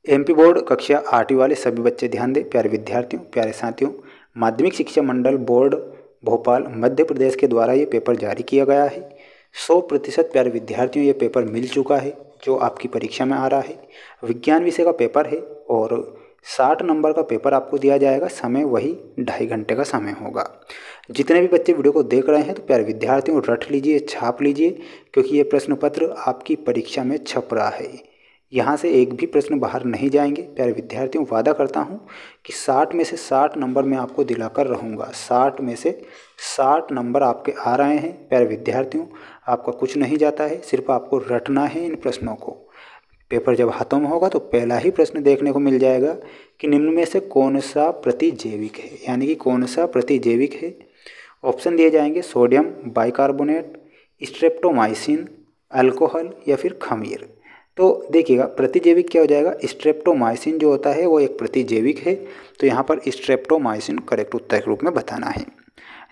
MP board कक्षा 8वीं वाले सभी बच्चे ध्यान दें। प्यारे विद्यार्थियों, प्यारे साथियों, माध्यमिक शिक्षा मंडल बोर्ड भोपाल मध्य प्रदेश के द्वारा ये पेपर जारी किया गया है। 100% प्यारे विद्यार्थियों ये पेपर मिल चुका है जो आपकी परीक्षा में आ रहा है। विज्ञान विषय का पेपर है और 60 नंबर का पेपर आपको दिया जाएगा। समय वही 2.5 घंटे का समय होगा। जितने भी बच्चे वीडियो को देख रहे हैं तो प्यारे विद्यार्थियों रट लीजिए, छाप लीजिए, क्योंकि ये प्रश्न पत्र आपकी परीक्षा में छप रहा है। यहाँ से एक भी प्रश्न बाहर नहीं जाएंगे। प्यारे विद्यार्थियों वादा करता हूँ कि 60 में से 60 नंबर मैं आपको दिलाकर रहूँगा। 60 में से 60 नंबर आपके आ रहे हैं। प्यारे विद्यार्थियों आपका कुछ नहीं जाता है, सिर्फ आपको रटना है इन प्रश्नों को। पेपर जब हाथों में होगा तो पहला ही प्रश्न देखने को मिल जाएगा कि निम्न में से कौन सा प्रतिजैविक है, यानी कि कौन सा प्रतिजैविक है। ऑप्शन दिए जाएंगे सोडियम बाइकार्बोनेट, स्ट्रेप्टोमाइसिन, अल्कोहल या फिर खमीर। तो देखिएगा प्रतिजैविक क्या हो जाएगा, स्ट्रेप्टोमाइसिन जो होता है वो एक प्रतिजैविक है। तो यहाँ पर स्ट्रेप्टोमाइसिन करेक्ट उत्तर के रूप में बताना है।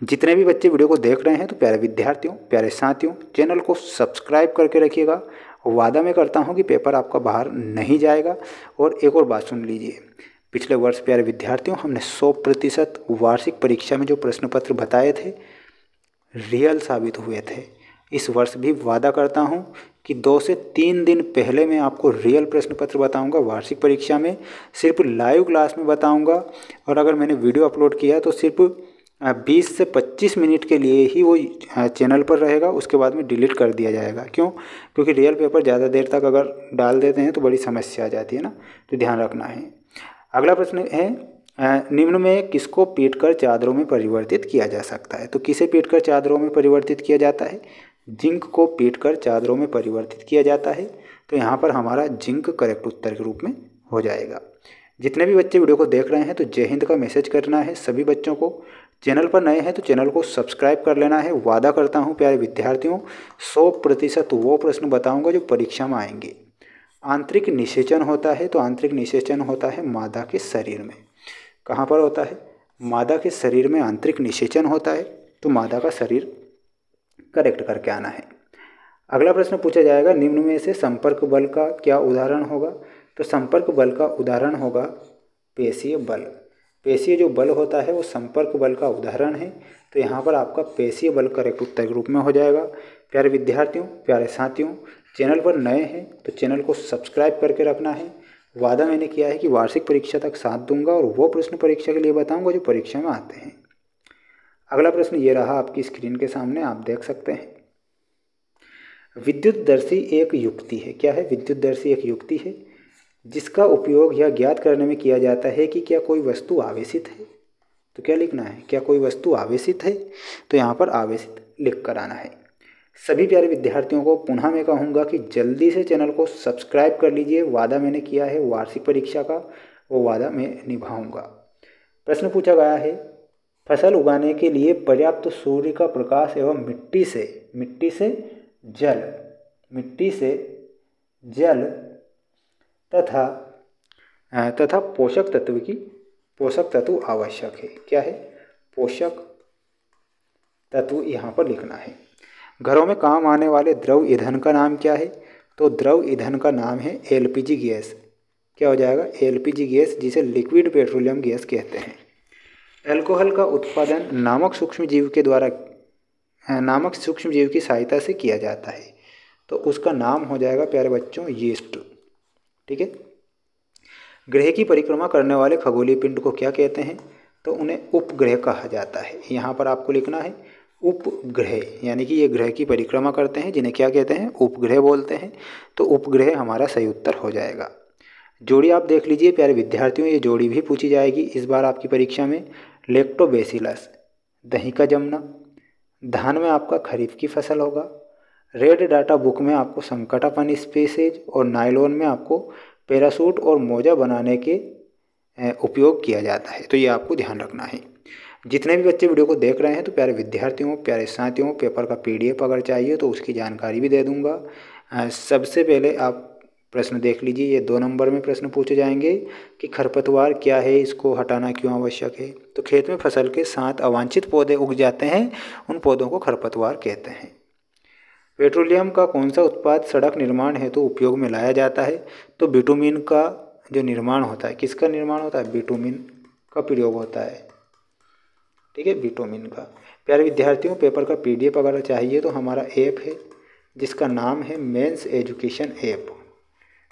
जितने भी बच्चे वीडियो को देख रहे हैं तो प्यारे विद्यार्थियों, प्यारे साथियों, चैनल को सब्सक्राइब करके रखिएगा। वादा मैं करता हूँ कि पेपर आपका बाहर नहीं जाएगा। और एक और बात सुन लीजिए, पिछले वर्ष प्यारे विद्यार्थियों हमने 100% वार्षिक परीक्षा में जो प्रश्न पत्र बताए थे रियल साबित हुए थे। इस वर्ष भी वादा करता हूँ कि 2 से 3 दिन पहले मैं आपको रियल प्रश्न पत्र बताऊँगा। वार्षिक परीक्षा में सिर्फ लाइव क्लास में बताऊँगा। और अगर मैंने वीडियो अपलोड किया तो सिर्फ 20 से 25 मिनट के लिए ही वो चैनल पर रहेगा, उसके बाद में डिलीट कर दिया जाएगा। क्यों? क्योंकि रियल पेपर ज़्यादा देर तक अगर डाल देते हैं तो बड़ी समस्या आ जाती है ना, तो ध्यान रखना है। अगला प्रश्न है निम्न में किसको पीटकर चादरों में परिवर्तित किया जा सकता है। तो किसे पीटकर चादरों में परिवर्तित किया जाता है? जिंक को पीटकर चादरों में परिवर्तित किया जाता है। तो यहाँ पर हमारा जिंक करेक्ट उत्तर के रूप में हो जाएगा। जितने भी बच्चे वीडियो को देख रहे हैं तो जय हिंद का मैसेज करना है सभी बच्चों को। चैनल पर नए हैं तो चैनल को सब्सक्राइब कर लेना है। वादा करता हूँ प्यारे विद्यार्थियों 100% वो प्रश्न बताऊँगा जो परीक्षा में आएंगे। आंतरिक निषेचन होता है, तो आंतरिक निषेचन होता है मादा के शरीर में। कहाँ पर होता है? मादा के शरीर में आंतरिक निषेचन होता है। तो मादा का शरीर करेक्ट करके आना है। अगला प्रश्न पूछा जाएगा निम्न में से संपर्क बल का क्या उदाहरण होगा। तो संपर्क बल का उदाहरण होगा पेशीय बल। पेशीय जो बल होता है वो संपर्क बल का उदाहरण है। तो यहाँ पर आपका पेशीय बल करेक्ट उत्तर के रूप में हो जाएगा। प्यारे विद्यार्थियों, प्यारे साथियों, चैनल पर नए हैं तो चैनल को सब्सक्राइब करके रखना है। वादा मैंने किया है कि वार्षिक परीक्षा तक साथ दूंगा और वो प्रश्न परीक्षा के लिए बताऊंगा जो परीक्षा में आते हैं। अगला प्रश्न ये रहा आपकी स्क्रीन के सामने, आप देख सकते हैं। विद्युतदर्शी एक युक्ति है। क्या है? विद्युतदर्शी एक युक्ति है जिसका उपयोग यह ज्ञात करने में किया जाता है कि क्या कोई वस्तु आवेशित है। तो क्या लिखना है? क्या कोई वस्तु आवेशित है। तो यहाँ पर आवेशित लिख कर आना है। सभी प्यारे विद्यार्थियों को पुनः मैं कहूँगा कि जल्दी से चैनल को सब्सक्राइब कर लीजिए। वादा मैंने किया है वार्षिक परीक्षा का, वो वादा मैं निभाऊंगा। प्रश्न पूछा गया है फसल उगाने के लिए पर्याप्त सूर्य का प्रकाश एवं मिट्टी से जल तथा पोषक तत्व आवश्यक है। क्या है? पोषक तत्व यहाँ पर लिखना है। घरों में काम आने वाले द्रव ईंधन का नाम क्या है। तो द्रव ईंधन का नाम है एलपीजी गैस। क्या हो जाएगा? एलपीजी गैस, जिसे लिक्विड पेट्रोलियम गैस कहते हैं। अल्कोहल का उत्पादन नामक सूक्ष्म जीव की सहायता से किया जाता है। तो उसका नाम हो जाएगा प्यारे बच्चों यीस्ट। ठीक है। ग्रह की परिक्रमा करने वाले खगोलीय पिंड को क्या कहते हैं। तो उन्हें उपग्रह कहा जाता है। यहाँ पर आपको लिखना है उपग्रह, यानी कि ये ग्रह की परिक्रमा करते हैं जिन्हें क्या कहते हैं? उपग्रह बोलते हैं। तो उपग्रह हमारा सही उत्तर हो जाएगा। जोड़ी आप देख लीजिए प्यारे विद्यार्थियों, ये जोड़ी भी पूछी जाएगी इस बार आपकी परीक्षा में। लैक्टोबैसिलस दही का जमना, धान में आपका खरीफ की फसल होगा। रेड डाटा बुक में आपको संकटापन स्पीसीज और नायलॉन में आपको पैरासूट और मोजा बनाने के उपयोग किया जाता है। तो ये आपको ध्यान रखना है। जितने भी बच्चे वीडियो को देख रहे हैं तो प्यारे विद्यार्थियों, प्यारे साथियों, पेपर का पीडीएफ अगर चाहिए तो उसकी जानकारी भी दे दूंगा। सबसे पहले आप प्रश्न देख लीजिए। ये 2 नंबर में प्रश्न पूछे जाएंगे कि खरपतवार क्या है, इसको हटाना क्यों आवश्यक है। तो खेत में फसल के साथ अवांछित पौधे उग जाते हैं, उन पौधों को खरपतवार कहते हैं। पेट्रोलियम का कौन सा उत्पाद सड़क निर्माण हेतु उपयोग में लाया जाता है। तो बिटुमिन का जो निर्माण होता है, किसका निर्माण होता है, बिटुमिन का प्रयोग होता है। ठीक है, बिटुमिन का। प्यारे विद्यार्थियों, पेपर का PDF अगर चाहिए तो हमारा ऐप है जिसका नाम है mains education app.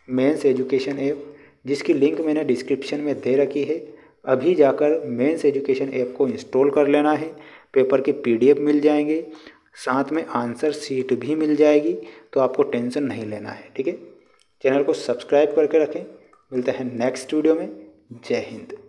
Mains education app, जिसकी लिंक मैंने डिस्क्रिप्शन में दे रखी है। अभी जाकर मेंस एजुकेशन ऐप को इंस्टॉल कर लेना है। पेपर के PDF मिल जाएंगे, साथ में आंसर शीट भी मिल जाएगी, तो आपको टेंशन नहीं लेना है। ठीक है, चैनल को सब्सक्राइब करके रखें। मिलते हैं नेक्स्ट वीडियो में। जय हिंद।